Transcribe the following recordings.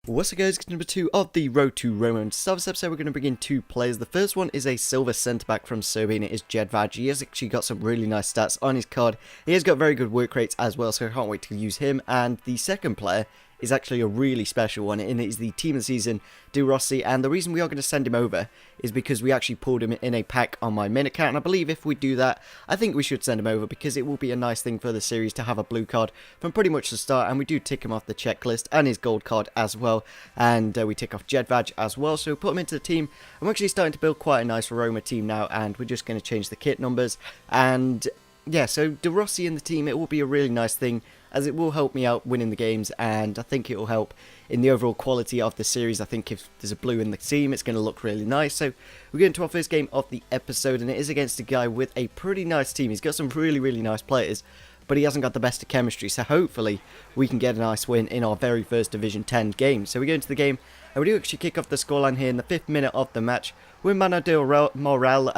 What's up guys, it's number 2 of the Road to Roma, and so this episode we're going to bring in two players. The first one is a silver centre-back from Serbia, and it is Jedvaj. He has actually got some really nice stats on his card. He has got very good work rates as well, so I can't wait to use him. And the second player is actually a really special one, and it is the team of the season, De Rossi. And the reason we are going to send him over is because we actually pulled him in a pack on my min account, and I believe if we do that, I think we should send him over because it will be a nice thing for the series to have a blue card from pretty much the start. And we do tick him off the checklist and his gold card as well, and we tick off Jedvaj as well, so we put him into the team. I'm actually starting to build quite a nice Roma team now, and we're just going to change the kit numbers. And yeah, so De Rossi in the team, it will be a really nice thing, as it will help me out winning the games, and I think it will help in the overall quality of the series. I think if there's a blue in the team, it's going to look really nice. So we're going to our first game of the episode, and it is against a guy with a pretty nice team. He's got some really nice players, but he hasn't got the best of chemistry, so hopefully we can get a nice win in our very first Division 10 game. So we go into the game, and we do actually kick off the scoreline here in the 5th minute of the match with Mano Morel.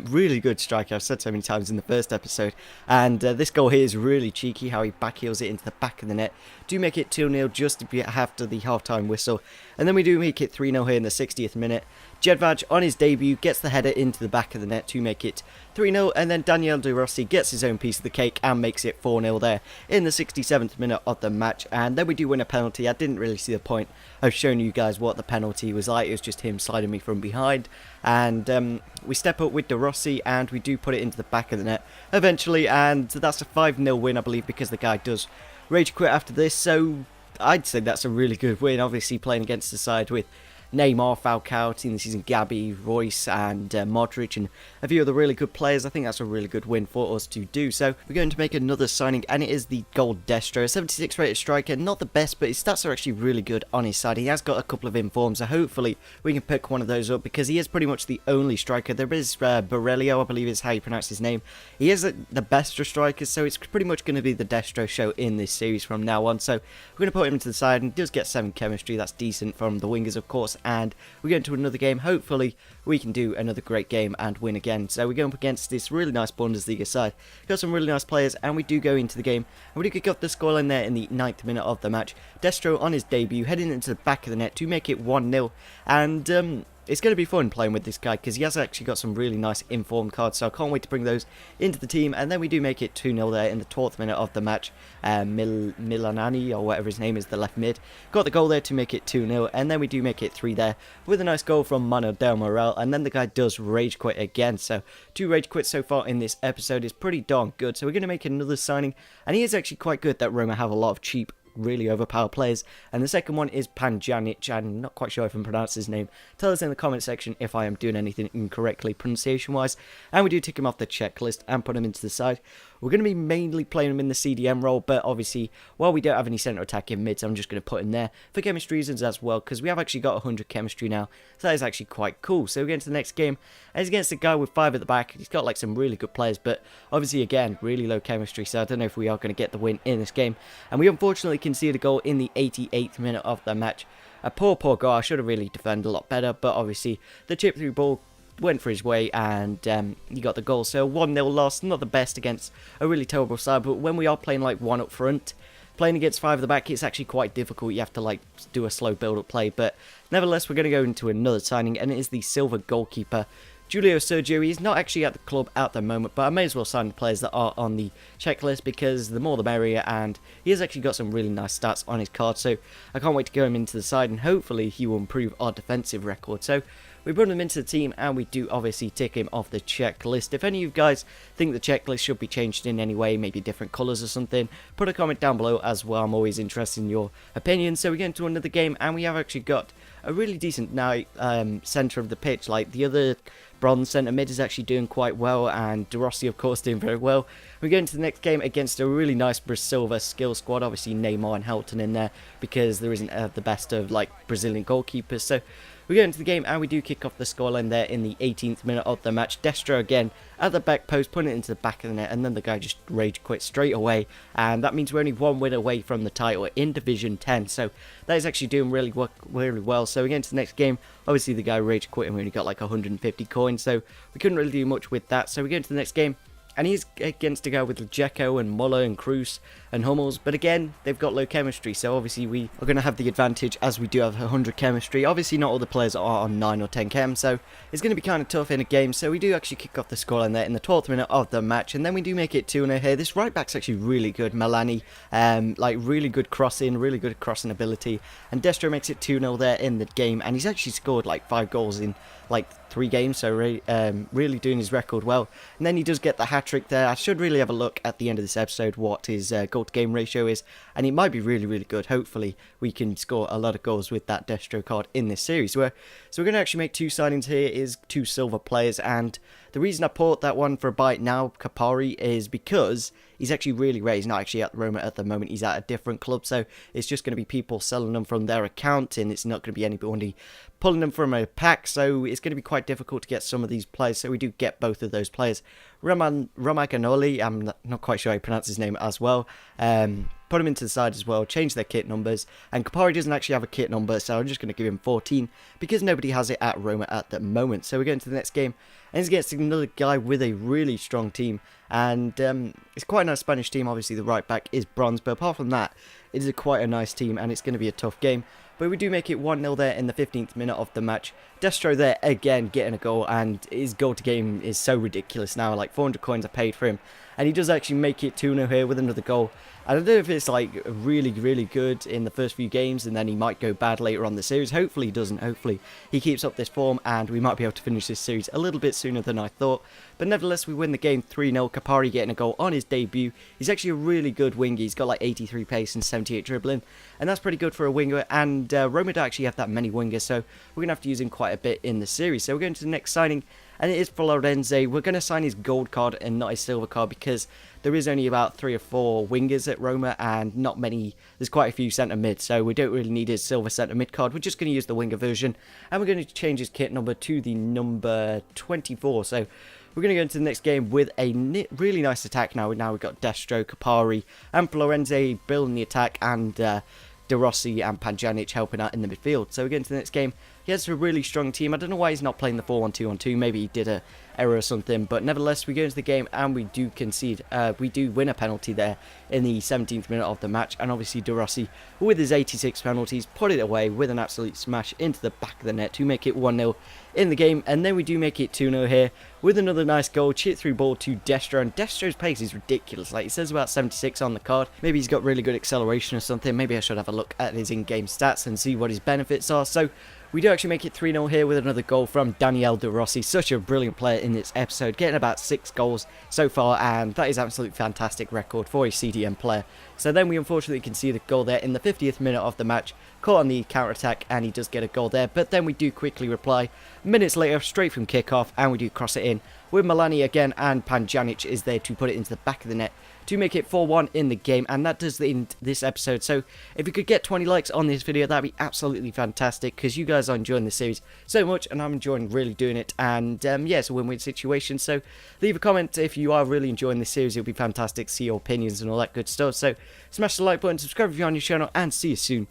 Really good striker, I've said so many times in the first episode. And this goal here is really cheeky, how he backheels it into the back of the net. Do make it 2-0 just after the half-time whistle. And then we do make it 3-0 here in the 60th minute. Jedvaj, on his debut, gets the header into the back of the net to make it 3-0, and then Daniel De Rossi gets his own piece of the cake and makes it 4-0 there in the 67th minute of the match. And then we do win a penalty. I didn't really see the point of showing you guys what the penalty was like. It was just him sliding me from behind. And we step up with De Rossi, and we do put it into the back of the net eventually, and that's a 5-0 win, I believe, because the guy does rage quit after this. So I'd say that's a really good win, obviously playing against the side with Neymar, Falcao, team this season, Gabby, Royce, and Modric, and a few other really good players. I think that's a really good win for us to do. So we're going to make another signing, and it is the gold Destro, a 76 rated striker. Not the best, but his stats are actually really good on his side. He has got a couple of informs, so hopefully we can pick one of those up, because he is pretty much the only striker. There is Borrelio, I believe is how you pronounce his name. He is the best of strikers, so it's pretty much going to be the Destro show in this series from now on. So we're going to put him to the side, and he does get 7 chemistry. That's decent from the wingers, of course. And we go into another game. Hopefully we can do another great game and win again. So we go up against this really nice Bundesliga side. Got some really nice players, and we do go into the game, and we do kick off the scoreline there in the 9th minute of the match. Destro on his debut, heading into the back of the net to make it 1-0. And it's going to be fun playing with this guy, because he has actually got some really nice informed cards, so I can't wait to bring those into the team. And then we do make it 2-0 there in the 12th minute of the match. Milanani, or whatever his name is, the left mid, got the goal there to make it 2-0, and then we do make it 3 there with a nice goal from Mano Morel. And then the guy does rage quit again, so 2 rage quits so far in this episode is pretty darn good. So we're going to make another signing, and he is actually quite good that Roma have a lot of cheap, really overpowered players. And the second one is Panjanic. I'm not quite sure if I'm pronouncing his name. Tell us in the comment section if I am doing anything incorrectly pronunciation wise. And we do tick him off the checklist and put him into the side. We're going to be mainly playing him in the CDM role, but obviously, while we don't have any centre attacking mids, I'm just going to put him there for chemistry reasons as well, because we have actually got 100 chemistry now, so that is actually quite cool. So we get into the next game, and it's against a guy with 5 at the back. He's got like some really good players, but obviously again, really low chemistry, so I don't know if we are going to get the win in this game. And we unfortunately conceded a goal in the 88th minute of the match. A poor goal. I should have really defended a lot better, but obviously the chip through ball went for his way, and he got the goal. So 1-0 loss, not the best against a really terrible side, but when we are playing like 1 up front, playing against 5 at the back, it's actually quite difficult. You have to like do a slow build-up play, but nevertheless, we're going to go into another signing, and it is the silver goalkeeper, Julio Sergio. He's not actually at the club at the moment, but I may as well sign the players that are on the checklist, because the more the merrier, and he has actually got some really nice stats on his card, so I can't wait to go him into the side, and hopefully he will improve our defensive record. So we put him into the team, and we do obviously tick him off the checklist. If any of you guys think the checklist should be changed in any way, maybe different colours or something, put a comment down below as well. I'm always interested in your opinions. So we get into another game, and we have actually got a really decent now centre of the pitch. Like the other bronze centre mid is actually doing quite well, and De Rossi of course doing very well. We go into the next game against a really nice Brasilva skill squad. Obviously Neymar and Helton in there, because there isn't the best of like Brazilian goalkeepers. So we go into the game, and we do kick off the scoreline there in the 18th minute of the match. Destro again at the back post, putting it into the back of the net, and then the guy just rage quit straight away. And that means we're only 1 win away from the title in Division 10. So that is actually doing really well. So we get into the next game. Obviously the guy rage quit, and we only got like 150 coins, so we couldn't really do much with that. So we go into the next game, and he's against a guy with Dzeko and Muller and Kroos and Hummels, but again, they've got low chemistry, so obviously we are going to have the advantage as we do have 100 chemistry. Obviously not all the players are on 9 or 10 chem, so it's going to be kind of tough in a game, so we do actually kick off the scoreline there in the 12th minute of the match, and then we do make it 2-0 here. This right back's actually really good, Melani, like really good crossing ability, and Destro makes it 2-0 there in the game, and he's actually scored like 5 goals in like 3 games, so really doing his record well. And then he does get the hat-trick there. I should really have a look at the end of this episode what his goal-to-game ratio is, and it might be really good. Hopefully we can score a lot of goals with that Destro card in this series. So we're going to actually make 2 signings here, is 2 silver players, and the reason I bought that one for a bite now, Kapari, is because he's actually really rare. He's not actually at Roma at the moment. He's at a different club, so it's just going to be people selling them from their account, and it's not going to be anybody pulling them from a pack, so it's going to be quite difficult to get some of these players, so we do get both of those players. Roma Ep02, I'm not quite sure how you pronounce his name as well, put him into the side as well, change their kit numbers, and Kapari doesn't actually have a kit number, so I'm just going to give him 14, because nobody has it at Roma at the moment. So we're going to the next game, and he's against another guy with a really strong team, and it's quite a nice Spanish team. Obviously the right back is bronze, but apart from that, it is quite a nice team, and it's going to be a tough game. But we do make it 1-0 there in the 15th minute of the match. Destro there again getting a goal, and his goal to game is so ridiculous now, like 400 coins are paid for him. And he does actually make it 2-0 here with another goal. I don't know if it's like really good in the first few games and then he might go bad later on the series. Hopefully he doesn't. Hopefully he keeps up this form and we might be able to finish this series a little bit sooner than I thought. But nevertheless, we win the game 3-0. Kapari getting a goal on his debut. He's actually a really good winger. He's got like 83 pace and 78 dribbling, and that's pretty good for a winger. And Roma don't actually have that many wingers, so we're going to have to use him quite a bit in the series. So we're going to the next signing, and it is Florenzi. We're going to sign his gold card and not his silver card because there is only about 3 or 4 wingers at Roma and not many. There's quite a few centre mid, so we don't really need his silver centre mid card. We're just going to use the winger version, and we're going to change his kit number to the number 24. So we're going to go into the next game with a really nice attack now. Now we've got Destro, Kapari, and Florenzi building the attack, and De Rossi and Panjanic helping out in the midfield. So we get into the next game. He has a really strong team. I don't know why he's not playing the 4-1-2-1-2. Maybe he did a error or something. But nevertheless, we go into the game and we do concede. We do win a penalty there in the 17th minute of the match. And obviously De Rossi, with his 86 penalties, put it away with an absolute smash into the back of the net to make it 1-0 in the game. And then we do make it 2-0 here with another nice goal. Chip through ball to Destro. And Destro's pace is ridiculous. Like, it says about 76 on the card. Maybe he's got really good acceleration or something. Maybe I should have a look at his in-game stats and see what his benefits are. So we do actually make it 3-0 here with another goal from Daniel De Rossi. Such a brilliant player in this episode, getting about 6 goals so far, and that is absolutely fantastic record for a CDM player. So then we unfortunately concede a goal there in the 50th minute of the match, caught on the counter-attack, and he does get a goal there, but then we do quickly reply minutes later, straight from kick-off, and we do cross it in with Melani again, and Panjanic is there to put it into the back of the net to make it 4-1 in the game, and that does the end this episode. So if you could get 20 likes on this video, that'd be absolutely fantastic, because you guys are enjoying this series so much, and I'm enjoying really doing it, and yeah, it's a win-win situation. So leave a comment if you are really enjoying this series. It'll be fantastic to see your opinions and all that good stuff. So smash the like button, subscribe if you're on your channel, and see you soon.